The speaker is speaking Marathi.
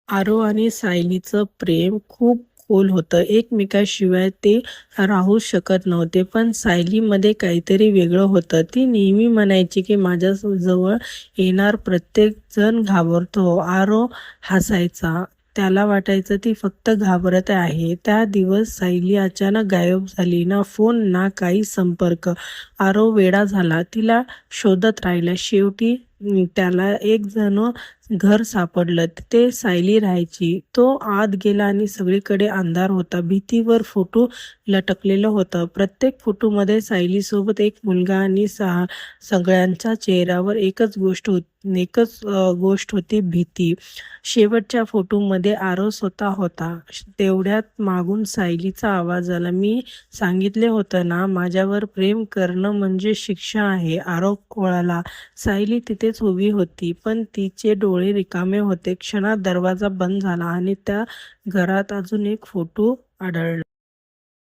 आरो आणि सायलीचं प्रेम खूप खोल होतं. एकमेकांशिवाय ते राहू शकत नव्हते. पण सायलीमध्ये काहीतरी वेगळं होतं. ती नेहमी म्हणायची की माझ्या जवळ येणार प्रत्येक जण घाबरतो. आरो हसायचा. त्याला वाटायचं ती फक्त घाबरत आहे. त्या दिवस सायली अचानक गायब झाली. ना फोन ना काही संपर्क. आरो वेडा झाला. तिला शोधत राहिला. शेवटी त्याला एक जण घर सापडलं. तिथे सायली राहायची. तो आत गेला आणि सगळीकडे अंधार होता. भिंतीवर फोटो लटकलेलं होतं. प्रत्येक फोटोमध्ये सायलीसोबत एक मुलगा आणि सगळ्यांच्या चेहऱ्यावर एकच गोष्ट होती, भीती. शेवटच्या फोटोमध्ये आरव स्वतः होता. तेवढ्यात मागून सायलीचा आवाज आला. मी सांगितले होतं ना, माझ्यावर प्रेम करणं म्हणजे शिक्षा आहे. आरव कोळाला. सायली तिथेच उभी होती, पण तिचे डोळे रिकामे होते. क्षणात दरवाजा बंद झाला आणि त्या घरात अजून एक फोटो आढळला.